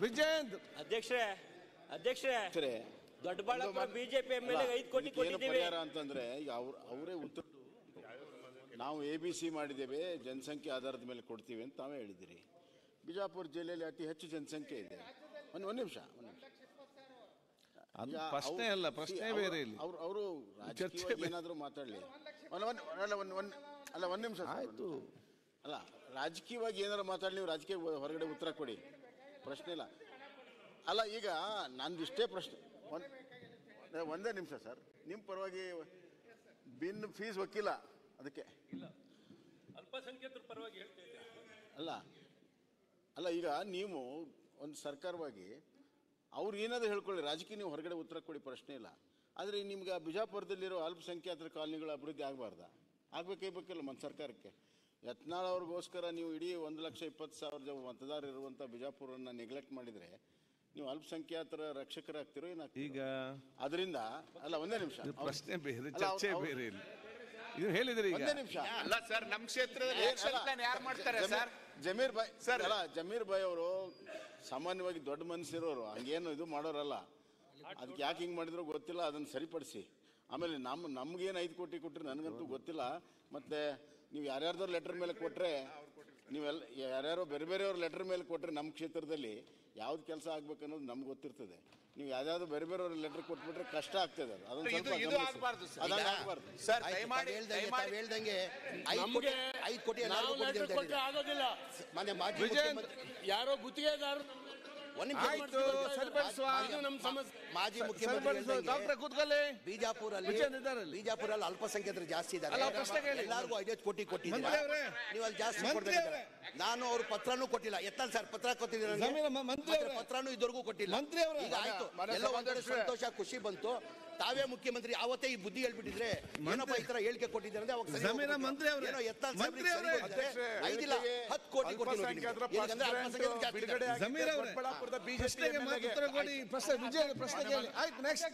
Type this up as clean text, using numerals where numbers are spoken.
ವಿಜಯಂತ್ ಅಧ್ಯಕ್ಷರೇ Doddaballapura BJP MLA 5 ಕೋಟಿ ಕೊಟ್ಟಿದ್ದೀವಿ ಅಂತಂದ್ರೆ ಈಗ ಅವರೇ ಉತ್ತರ ನಾವು ABC ಮಾಡಿದ್ದೇವೆ ಜನಸಂಖ್ಯೆ ಆಧಾರದ ಮೇಲೆ ಕೊಡ್ತೀವಿ ಅಂತ ತಾವೇ ಹೇಳಿದಿರಿ. ಬಿಜಾಪುರ ಜಿಲ್ಲೆಯಲ್ಲಿ ಅತಿ ಹೆಚ್ಚು ಜನಸಂಖ್ಯೆ ಇದೆ. ಒಂದು ನಿಮಿಷ ಪ್ರಶ್ನೆ ಅಲ್ಲ, ಪ್ರಶ್ನೆ ಬೇರೆ ಇಲ್ಲಿ. ಅವರು ಏನಾದರೂ ಮಾತಾಡಲಿ. ಒಂದು ನಿಮಿಷ ಆಯ್ತು. ಅಲ್ಲ, ರಾಜಕೀಯವಾಗಿ ಏನಾದ್ರು ಮಾತಾಡಲಿ, ನೀವು ರಾಜಕೀಯ ಹೊರಗಡೆ ಉತ್ತರ ಕೊಡಿ, ಪ್ರಶ್ನೆ ಇಲ್ಲ. ಅಲ್ಲ, ಈಗ ನಂದು ಇಷ್ಟೇ ಪ್ರಶ್ನೆ. ಒಂದೇ ನಿಮಿಷ ಸರ್, ನಿಮ್ಮ ಪರವಾಗಿ ಬಿನ್ ಫೀಸ್ ವಕೀಲ, ಅದಕ್ಕೆ ಅಲ್ಪಸಂಖ್ಯಾತರ ಪರವಾಗಿ ಹೇಳ್ತೇವೆ. ಅಲ್ಲ ಈಗ ನೀವು ಒಂದು ಸರ್ಕಾರವಾಗಿ ಅವ್ರು ಏನಾದರೂ ಹೇಳ್ಕೊಳ್ಳಿ, ರಾಜಕೀಯ ನೀವು ಹೊರಗಡೆ ಉತ್ತರ ಕೊಡಿ, ಪ್ರಶ್ನೆ ಇಲ್ಲ. ಆದರೆ ನಿಮ್ಗೆ ಬಿಜಾಪುರದಲ್ಲಿರೋ ಅಲ್ಪಸಂಖ್ಯಾತರ ಕಾಲನಿಗಳ ಅಭಿವೃದ್ಧಿ ಆಗಬಾರ್ದ? ಆಗಬೇಕಲ್ಲ ಒಂದು ಸರ್ಕಾರಕ್ಕೆ. ಯತ್ನಾಳ್ ಅವ್ರಿಗೋಸ್ಕರ ನೀವು ಇಡೀ 1,20,000 ಮತದಾರ ಇರುವಂಥ ಬಿಜಾಪುರನ್ನ ನೆಗ್ಲೆಕ್ಟ್ ಮಾಡಿದರೆ ನೀವು ಅಲ್ಪಸಂಖ್ಯಾತರ ರಕ್ಷಕರಾಗ್ತಿರೋ ಏನಾಗ್ತೀವಿ? ಈಗ ಅದರಿಂದ ಅಲ್ಲ, ಒಂದೇ ನಿಮಿಷ, ಪ್ರಶ್ನೆ ಬೇರೆ, ಚರ್ಚೆ ಬೇರೆ ಇಲ್ಲ. ಇದು ಹೇಳಿದ್ರಿ. ಒಂದೇ ನಿಮಿಷ. ಅಲ್ಲ ಸರ್, ನಮ್ಮ ಕ್ಷೇತ್ರದಲ್ಲಿ ಯಾರು ಮಾಡ್ತಾರೆ ಸರ್? ಜಮೀರ್ ಭಾಯ್ ಸರ್, ಅಲ್ಲ, ಜಮೀರ್ ಭಾಯ್ ಅವರು ಸಾಮಾನ್ಯವಾಗಿ ದೊಡ್ಡ ಮನಸ್ಸಿರೋರು, ಹಂಗೇನು ಇದು ಮಾಡೋರಲ್ಲ. ಅದಕ್ಕೆ ಯಾಕೆ ಹಿಂಗೆ ಮಾಡಿದ್ರು ಗೊತ್ತಿಲ್ಲ, ಅದನ್ನು ಸರಿಪಡಿಸಿ. ಆಮೇಲೆ ನಮ್ಗೇನು 5 ಕೋಟಿ ಕೊಟ್ಟರೆ ನನಗಂತೂ ಗೊತ್ತಿಲ್ಲ. ಮತ್ತು ನೀವು ಯಾರ್ಯಾರ್ದವ್ರು ಲೆಟರ್ ಮೇಲೆ ಕೊಟ್ಟರೆ, ನೀವೆಲ್ಲ ಯಾರ್ಯಾರೋ ಬೇರೆ ಬೇರೆಯವ್ರ ಲೆಟರ್ ಮೇಲೆ ಕೊಟ್ಟರೆ ನಮ್ಮ ಕ್ಷೇತ್ರದಲ್ಲಿ ಯಾವ್ದು ಕೆಲಸ ಆಗ್ಬೇಕು ಅನ್ನೋದು ನಮ್ಗೆ ಗೊತ್ತಿರ್ತದೆ. ನೀವು ಯಾವ್ದಾದ್ರು ಬೇರೆ ಬೇರೆಯವ್ರ ಲೆಟರ್ ಕೊಟ್ಬಿಟ್ರೆ ಕಷ್ಟ ಆಗ್ತದೆ. ಅದೊಂದು ಆಗಬಾರ್ದು ಸರ್. 5 ಕೋಟಿ ಆಗೋದಿಲ್ಲ. ಯಾರೋ ಗುತ್ತಿಗೆದಾರರು ಮಾಜಿ ಮುಖ್ಯಮಂತ್ರಿ ಬಿಜಾಪುರಲ್ಲಿ ಅಲ್ಪಸಂಖ್ಯಾತರು ಜಾಸ್ತಿ ಇದ್ದಾರೆ. ಎಲ್ಲರಿಗೂ 5 ಕೋಟಿ ಕೊಟ್ಟಿದ್ದಾರೆ. ನೀವು ಅಲ್ಲಿ ಜಾಸ್ತಿ ಕೊಡ್ತಾರೆ. ನಾನು ಅವ್ರ ಪತ್ರನೂ ಕೊಟ್ಟಿಲ್ಲ. ಎತ್ತಲ್ ಸರ್, ಪತ್ರ ಕೊಟ್ಟಿದ್ದಾರೆ, ಪತ್ರನೂ ಇದುವರೆಗೂ ಕೊಟ್ಟಿಲ್ಲ. ಈಗ ಆಯ್ತು, ಎಲ್ಲ ಒಂದ್ ಕಡೆ ಸಂತೋಷ, ಖುಷಿ ಬಂತು. ತಾವೇ ಮುಖ್ಯಮಂತ್ರಿ ಅವತ್ತೇ ಈ ಬುದ್ಧಿ ಹೇಳ್ಬಿಟ್ಟಿದ್ರೆ ಏನಪ್ಪ ಈ ತರ ಹೇಳಿಕೆ ಕೊಟ್ಟಿದ್ದಾರೆ ಅಂದ್ರೆ ಅವಾಗ ಏನೋ ಎತ್ತಲ್ 5 ಕೋಟಿ ಪ್ರಶ್ನೆ ಕೇಳಿ. ಆಯ್ತು, ನೆಕ್ಸ್ಟ್